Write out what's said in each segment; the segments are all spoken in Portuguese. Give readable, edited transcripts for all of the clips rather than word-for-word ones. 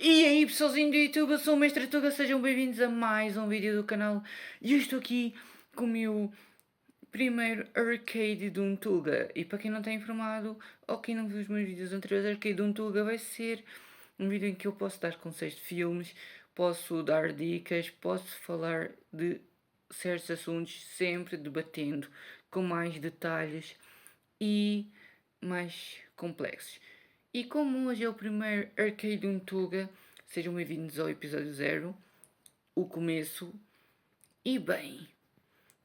E aí pessoalzinho do YouTube, eu sou o Mestre Tuga, sejam bem-vindos a mais um vídeo do canal. E eu estou aqui com o meu primeiro arcade de um Tuga. E para quem não está informado, ou quem não viu os meus vídeos anteriores, arcade de um Tuga vai ser um vídeo em que eu posso dar conselhos de filmes, posso dar dicas, posso falar de certos assuntos, sempre debatendo com mais detalhes e mais complexos. E como hoje é o primeiro arcade Tuga, sejam bem-vindos ao episódio 0, o começo. E bem,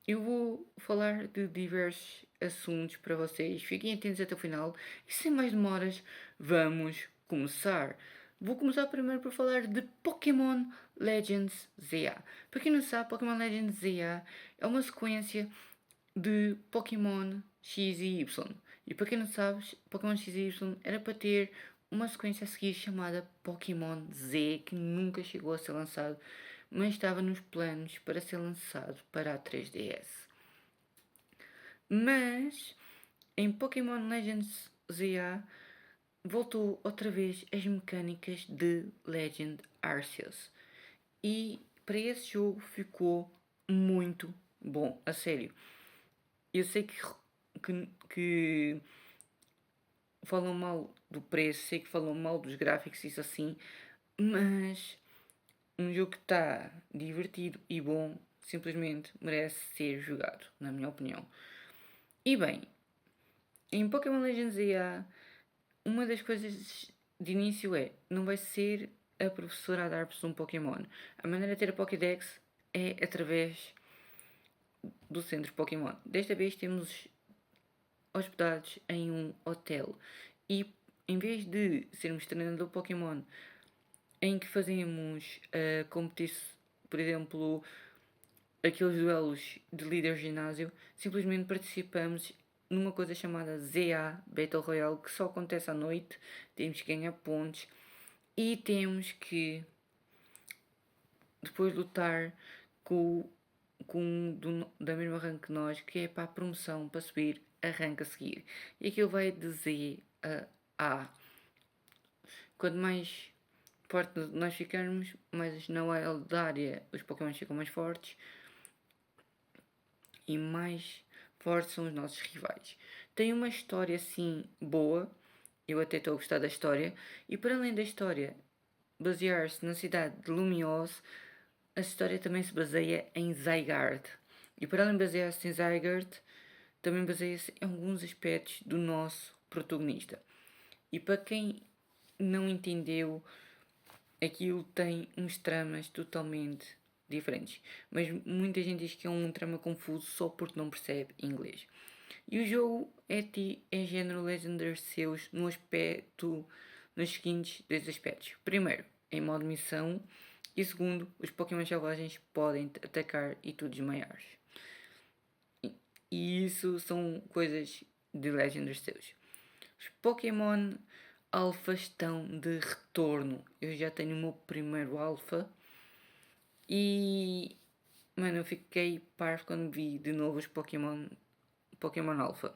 eu vou falar de diversos assuntos para vocês, fiquem atentos até o final e sem mais demoras, vamos começar. Vou começar primeiro por falar de Pokémon Legends ZA. Para quem não sabe, Pokémon Legends ZA é uma sequência de Pokémon X e Y. E para quem não sabe, Pokémon X e Y era para ter uma sequência a seguir chamada Pokémon Z, que nunca chegou a ser lançado, mas estava nos planos para ser lançado para a 3DS. Mas em Pokémon Legends ZA voltou outra vez as mecânicas de Legend Arceus. E para esse jogo ficou muito bom, a sério. Eu sei que falam mal do preço, sei que falam mal dos gráficos, isso assim, mas um jogo que está divertido e bom simplesmente merece ser jogado, na minha opinião. E bem, em Pokémon Legends EA, uma das coisas de início é, não vai ser a professora a dar-vos um Pokémon. A maneira de ter a Pokédex é através do centro Pokémon. Desta vez temos hospedados em um hotel e em vez de sermos treinador Pokémon em que fazemos por exemplo, aqueles duelos de líder ginásio, simplesmente participamos numa coisa chamada ZA Battle Royale, que só acontece à noite, temos que ganhar pontos e temos que depois lutar com da mesma rank que nós, que é para a promoção, para subir a rank a seguir. E aquilo vai de Z a A. Quanto mais forte nós ficarmos, mais na wild área os Pokémon ficam mais fortes e mais fortes são os nossos rivais. Tem uma história assim boa, eu até estou a gostar da história, e para além da história basear-se na cidade de Lumiose, a história também se baseia em Zygarde. E para além de basear-se em Zygarde, também baseia-se em alguns aspectos do nosso protagonista. E para quem não entendeu, aquilo tem uns tramas totalmente diferentes. Mas muita gente diz que é um trama confuso só porque não percebe inglês. E o jogo é género Legend Arceus nos seguintes dois aspectos. Primeiro, em modo missão. E segundo, os Pokémon selvagens podem atacar e tu desmaiares. E isso são coisas de Legend Arceus. Os Pokémon Alpha estão de retorno. Eu já tenho o meu primeiro Alpha. E mano, eu fiquei parvo quando vi de novo os Pokémon Alpha.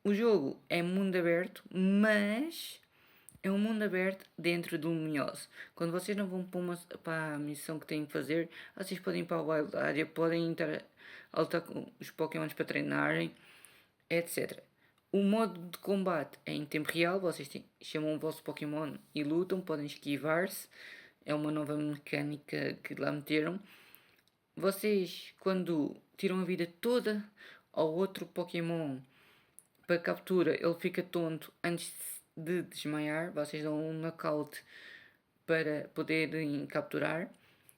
O jogo é mundo aberto, mas é um mundo aberto dentro do Lumiose. Quando vocês não vão para a missão que têm que fazer, vocês podem ir para a Wild Area, podem entrar a lutar com os Pokémons para treinarem, etc. O modo de combate é em tempo real, vocês chamam o vosso Pokémon e lutam, podem esquivar-se. É uma nova mecânica que lá meteram. Vocês, quando tiram a vida toda ao outro Pokémon para captura, ele fica tonto antes de desmaiar. Vocês dão um knockout para poderem capturar.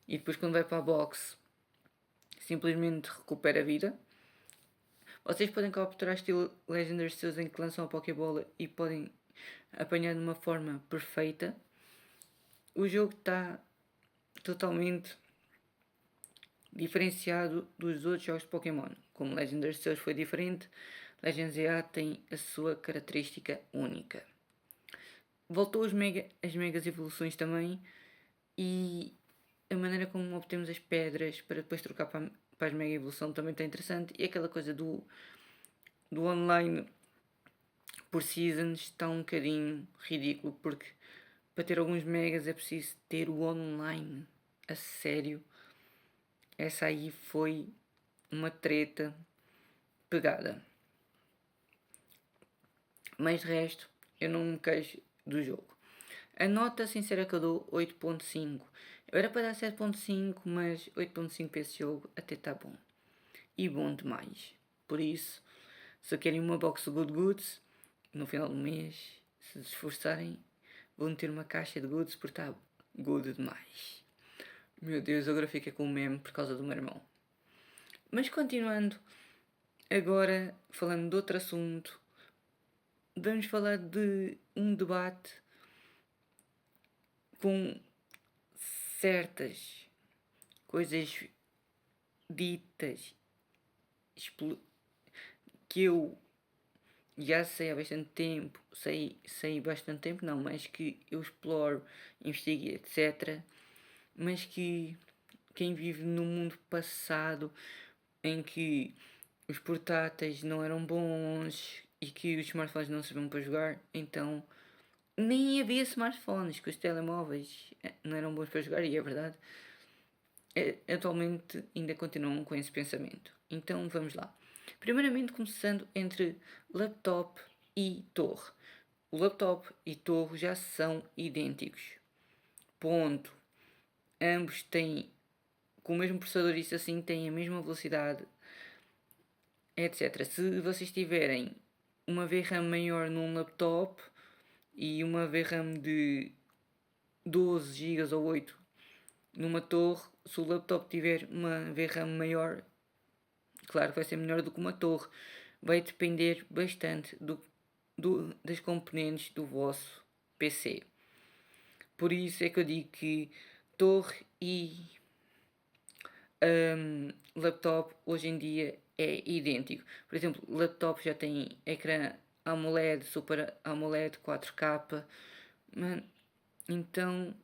E depois, quando vai para a box, simplesmente recupera a vida. Vocês podem capturar estilo Legendary Arceus em que lançam a Pokébola e podem apanhar de uma forma perfeita. O jogo está totalmente diferenciado dos outros jogos de Pokémon. Como Legendary Arceus foi diferente, Legends EA tem a sua característica única. Voltou as megas evoluções também e a maneira como obtemos as pedras para depois trocar para as mega evolução também está interessante. E aquela coisa do online por seasons está um bocadinho ridículo porque para ter alguns megas é preciso ter o online. A sério. Essa aí foi uma treta pegada. Mas de resto, eu não me queixo do jogo. A nota sincera que eu dou 8.5. Eu era para dar 7.5, mas 8.5 para esse jogo até está bom. E bom demais. Por isso, se querem uma box de Good Goods, no final do mês, se esforçarem, vão ter uma caixa de Goods porque está good demais. Meu Deus, agora fica com o meme por causa do meu irmão. Mas continuando, agora falando de outro assunto, vamos falar de um debate com certas coisas ditas que eu já sei há bastante tempo, sei bastante tempo não, mas que eu exploro, investigo, etc. Mas que quem vive no mundo passado em que os portáteis não eram bons e que os smartphones não serviam para jogar, então nem havia smartphones, que os telemóveis não eram bons para jogar, e é verdade. Atualmente ainda continuam com esse pensamento. Então vamos lá. Primeiramente começando entre laptop e torre. O laptop e torre já são idênticos. Ponto. Ambos têm, com o mesmo processador, isso assim, têm a mesma velocidade, etc. Se vocês tiverem uma VRAM maior num laptop e uma VRAM de 12 GB ou 8 numa torre, se o laptop tiver uma VRAM maior, claro que vai ser melhor do que uma torre. Vai depender bastante das componentes do vosso PC. Por isso é que eu digo que torre e laptop hoje em dia é idêntico. Por exemplo, laptop já tem ecrã AMOLED, Super AMOLED 4K. Mano, então,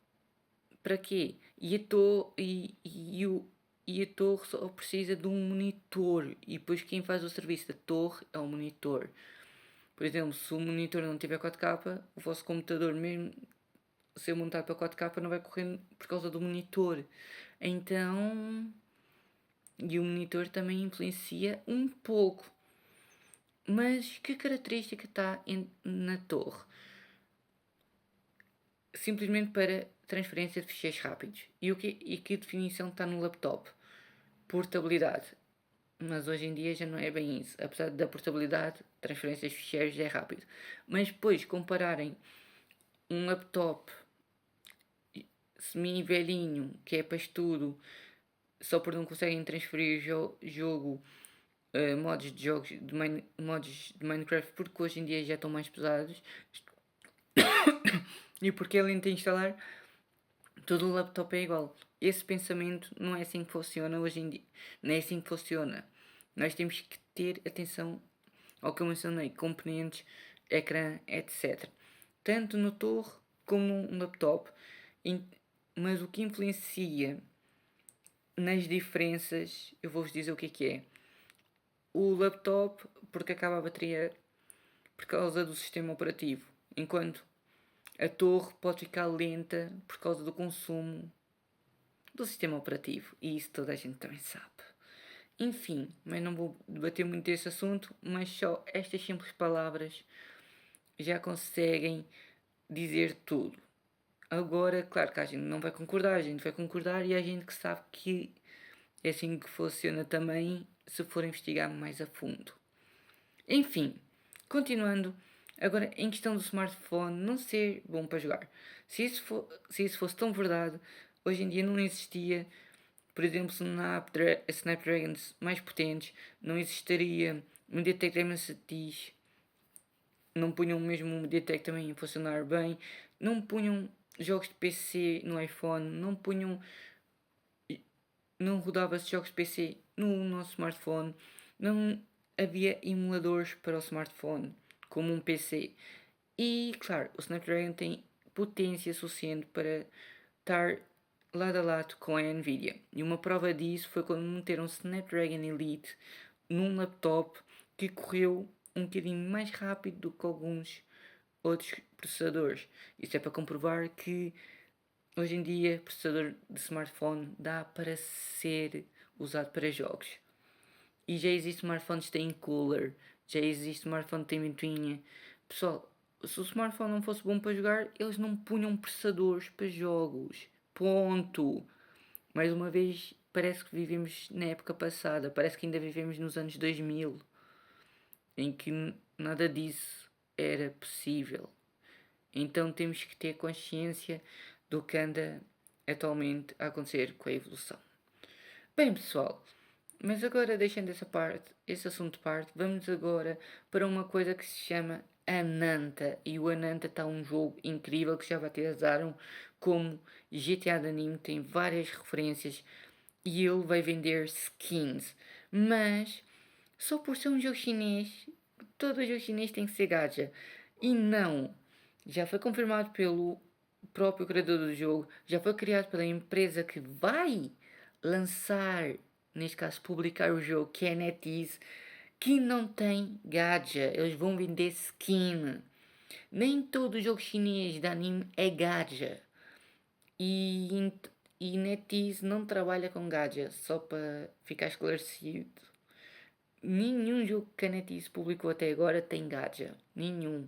para quê? E a torre só precisa de um monitor. E depois quem faz o serviço da torre é o monitor. Por exemplo, se o monitor não tiver 4K, o vosso computador, mesmo ser montado para 4K, não vai correr por causa do monitor. Então, e o monitor também influencia um pouco. Mas que característica está na torre? Simplesmente para transferência de ficheiros rápidos. E que definição está no laptop? Portabilidade. Mas hoje em dia já não é bem isso. Apesar da portabilidade, transferência de ficheiros é rápido. Mas depois compararem um laptop semi-velhinho, que é para estudo, só porque não conseguem transferir jogo, modos de Minecraft, porque hoje em dia já estão mais pesados, e porque é lento a instalar, todo o laptop é igual. Esse pensamento não é assim que funciona hoje em dia. Não é assim que funciona. Nós temos que ter atenção ao que eu mencionei, componentes, ecrã, etc. Tanto no torre como no laptop. Mas o que influencia nas diferenças, eu vou-vos dizer o que é. O laptop, porque acaba a bateria por causa do sistema operativo, enquanto a torre pode ficar lenta por causa do consumo do sistema operativo, e isso toda a gente também sabe. Enfim, mas não vou debater muito desse assunto, mas só estas simples palavras já conseguem dizer tudo. Agora, claro que a gente não vai concordar, a gente vai concordar e a gente que sabe que é assim que funciona também se for investigar mais a fundo. Enfim, continuando, agora em questão do smartphone não ser bom para jogar. Se isso fosse tão verdade, hoje em dia não existia, por exemplo, Snapdragons mais potentes, não existiria MediaTek Dimensity, não punham mesmo o MediaTek também a funcionar bem, não punham jogos de PC no iPhone, não rodava-se jogos de PC no nosso smartphone, não havia emuladores para o smartphone, como um PC. E, claro, o Snapdragon tem potência suficiente para estar lado a lado com a Nvidia. E uma prova disso foi quando meteram um Snapdragon Elite num laptop que correu um bocadinho mais rápido do que alguns outros processadores. Isso é para comprovar que hoje em dia processador de smartphone dá para ser usado para jogos. E já existe smartphones que têm cooler, já existe smartphone que tem ventoinha. Pessoal, se o smartphone não fosse bom para jogar, eles não punham processadores para jogos. Ponto. Mais uma vez, parece que vivemos na época passada, parece que ainda vivemos nos anos 2000, em que nada disso era possível. Então temos que ter consciência do que anda atualmente a acontecer com a evolução. Bem, pessoal, mas agora deixando esse assunto de parte, vamos agora para uma coisa que se chama Ananta. E o Ananta está um jogo incrível que já batizaram como GTA de anime, tem várias referências e ele vai vender skins. Mas só por ser um jogo chinês, todo jogo chinês tem que ser gacha. E não, já foi confirmado pelo próprio criador do jogo, já foi criado pela empresa que vai lançar, neste caso publicar o jogo, que é a NetEase, que não tem gacha, eles vão vender skin. Nem todo jogo chinês de anime é gacha. E NetEase não trabalha com gacha, só para ficar esclarecido. Nenhum jogo que a NetEase publicou até agora tem gacha. Nenhum.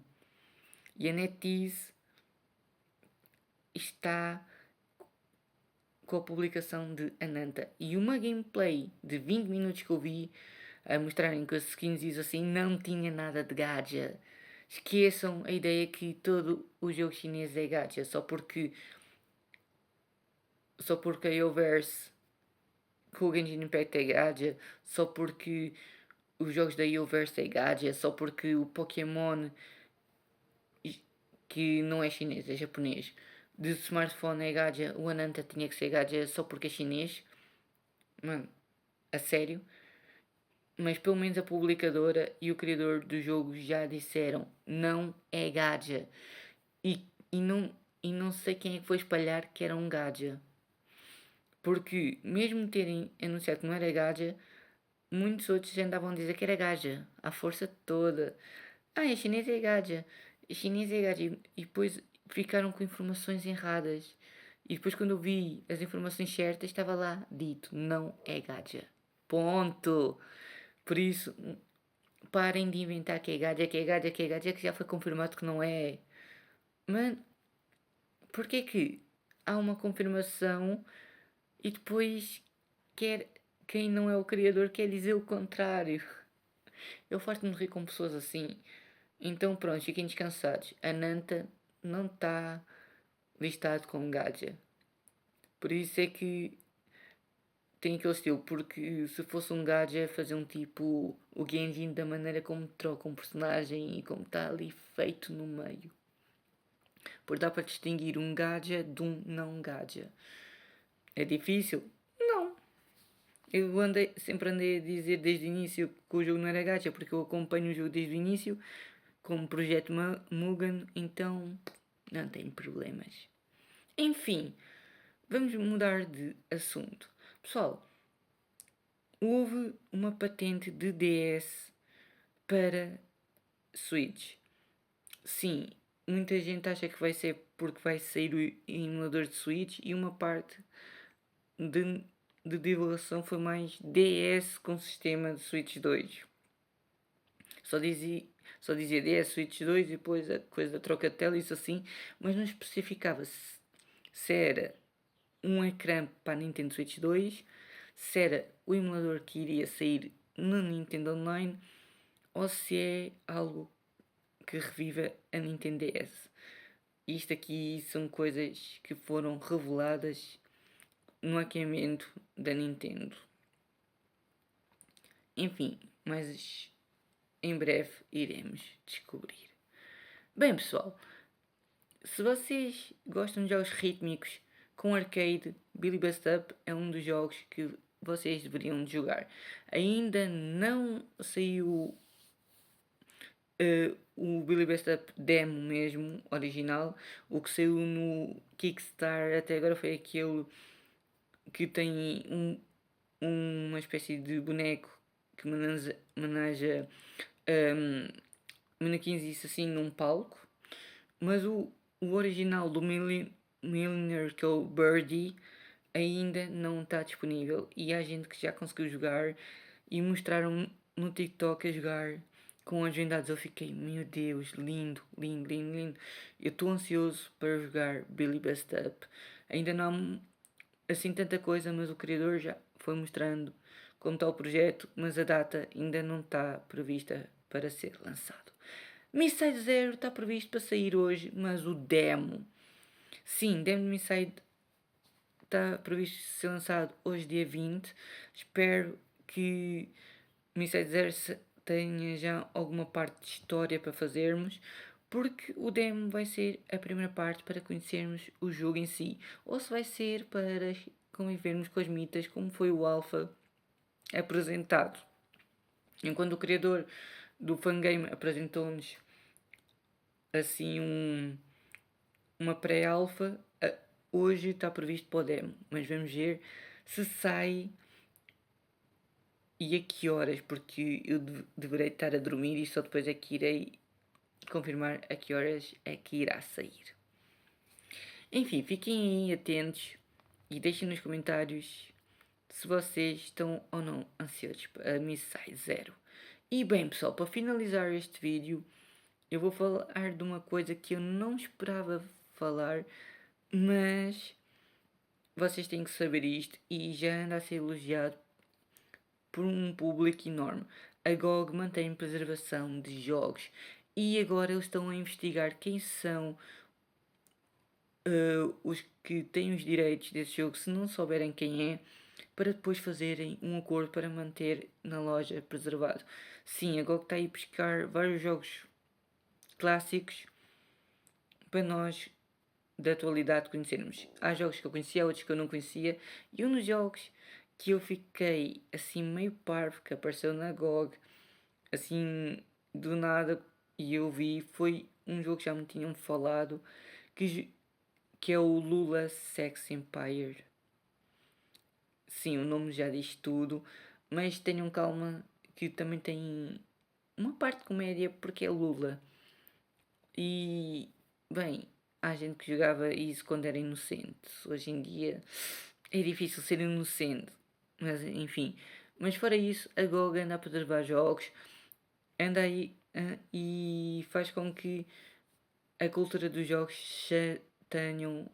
E a NetEase está com a publicação de Ananta. E uma gameplay de 20 minutos que eu vi a mostrarem que as skins e assim não tinha nada de gacha. Esqueçam a ideia que todo o jogo chinês é gacha. Só porque a Yoverse com o Genshin Impact é gacha. Só porque os jogos da Yoverse é gacha. Só porque o Pokémon, que não é chinês, é japonês, de smartphone é gacha, o Ananta tinha que ser gacha só porque é chinês. Mano, a sério. Mas pelo menos a publicadora e o criador do jogo já disseram, não é gacha. E não sei quem é que foi espalhar que era um gacha. Porque mesmo terem anunciado que não era gacha, muitos outros já andavam a dizer que era gacha. À força toda. Ah, é chinês é gacha. É chinês é gacha. E depois ficaram com informações erradas. E depois quando eu vi as informações certas estava lá dito, não é gacha. Ponto. Por isso, parem de inventar que é gacha, que é gacha, que é gacha, que já foi confirmado que não é. Mano, porquê que há uma confirmação e depois quem não é o criador quer dizer o contrário? Eu farto-me de rir com pessoas assim. Então pronto, fiquem descansados. A Nanta não está listado como gacha. Por isso é que tem aquele estilo, porque se fosse um gacha fazer um tipo o Genshin da maneira como troca um personagem e como está ali feito no meio. Por dar para distinguir um gacha de um não gacha. É difícil? Não. Eu sempre andei a dizer desde o início que o jogo não era gacha, porque eu acompanho o jogo desde o início como projeto Mugen, então não tem problemas. Enfim, vamos mudar de assunto. Pessoal, houve uma patente de DS para Switch. Sim, muita gente acha que vai ser porque vai sair o emulador de Switch e uma parte de divulgação foi mais DS com sistema de Switch 2. Só dizia DS Switch 2 e depois a coisa da troca de tela, isso assim, mas não especificava se era um ecrã para a Nintendo Switch 2, se era o emulador que iria sair no Nintendo Online ou se é algo que reviva a Nintendo DS. Isto aqui são coisas que foram reveladas no hackeamento da Nintendo. Enfim, mas em breve iremos descobrir. Bem, pessoal, se vocês gostam de jogos rítmicos com arcade, Billy Bust Up é um dos jogos que vocês deveriam de jogar. Ainda não saiu o Billy Best Up demo mesmo, original. O que saiu no Kickstarter até agora foi aquele que tem uma espécie de boneco que maneja manequins isso assim num palco. Mas o original do Millionaire, que é o Birdie, ainda não está disponível. E há gente que já conseguiu jogar e mostraram no TikTok a jogar com as vendados. Eu fiquei, meu Deus, lindo, lindo, lindo, lindo. Eu estou ansioso para jogar Billy Best Up. Ainda não há assim tanta coisa, mas o criador já foi mostrando como está o projeto, mas a data ainda não está prevista para ser lançado. Misside Zero está previsto para sair hoje, mas o demo, sim, demo de Misside está previsto ser lançado hoje, dia 20. Espero que Misside Zero tenha já alguma parte de história para fazermos, porque o demo vai ser a primeira parte para conhecermos o jogo em si, ou se vai ser para convivermos com as mitas, como foi o alpha apresentado. Enquanto o criador do fangame apresentou-nos assim uma pré-alpha, hoje está previsto para o demo, mas vamos ver se sai e a que horas, porque eu deverei estar a dormir e só depois é que irei confirmar a que horas é que irá sair. Enfim, fiquem aí atentos e deixem nos comentários se vocês estão ou não ansiosos para a Missile Zero. E bem pessoal, para finalizar este vídeo, eu vou falar de uma coisa que eu não esperava falar, mas vocês têm que saber isto e já anda a ser elogiado por um público enorme. A GOG mantém preservação de jogos e agora eles estão a investigar quem são os que têm os direitos desse jogo, se não souberem quem é, para depois fazerem um acordo para manter na loja preservado. Sim, a GOG está aí a pescar vários jogos clássicos para nós da atualidade conhecermos. Há jogos que eu conhecia, outros que eu não conhecia, e um dos jogos que eu fiquei assim meio parvo que apareceu na GOG assim do nada e eu vi foi um jogo que já me tinham falado que é o Lula Sex Empire. Sim, o nome já diz tudo, mas tenham calma que também tem uma parte de comédia porque é Lula. E bem, há gente que jogava isso quando era inocente. Hoje em dia é difícil ser inocente. Mas enfim. Mas fora isso, a GOG anda a preservar jogos, anda aí e faz com que a cultura dos jogos já tenham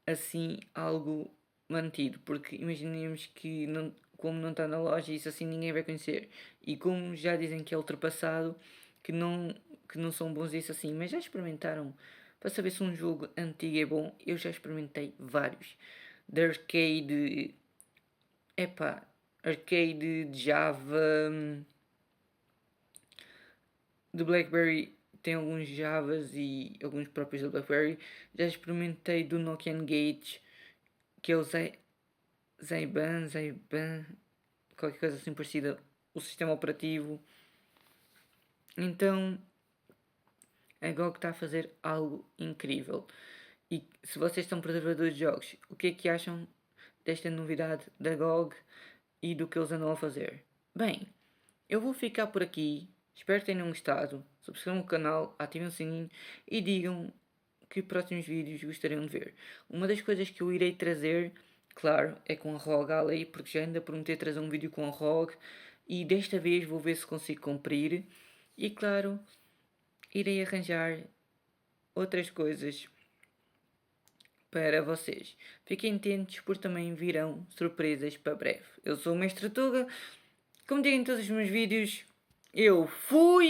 assim algo mantido. Porque imaginemos que não, como não está na loja, isso assim ninguém vai conhecer. E como já dizem que é ultrapassado, que não são bons isso assim, mas já experimentaram para saber se um jogo antigo é bom? Eu já experimentei vários. De arcade, epá, arcade de Java, de BlackBerry tem alguns Javas e alguns próprios da BlackBerry. Já experimentei do Nokia Engage, que é o Zaiban, qualquer coisa assim parecida, o sistema operativo. Então, a GOG está a fazer algo incrível. E se vocês são preservadores de jogos, o que é que acham desta novidade da GOG e do que eles andam a fazer? Bem, eu vou ficar por aqui. Espero que tenham gostado. Subscrevam o canal, ativem o sininho e digam que próximos vídeos gostariam de ver. Uma das coisas que eu irei trazer, claro, é com a ROG Alley, porque já ando a prometer trazer um vídeo com a ROG e desta vez vou ver se consigo cumprir. E claro, irei arranjar outras coisas para vocês. Fiquem atentos porque também virão surpresas para breve. Eu sou o Mestre Tuga, como digo em todos os meus vídeos, eu fui!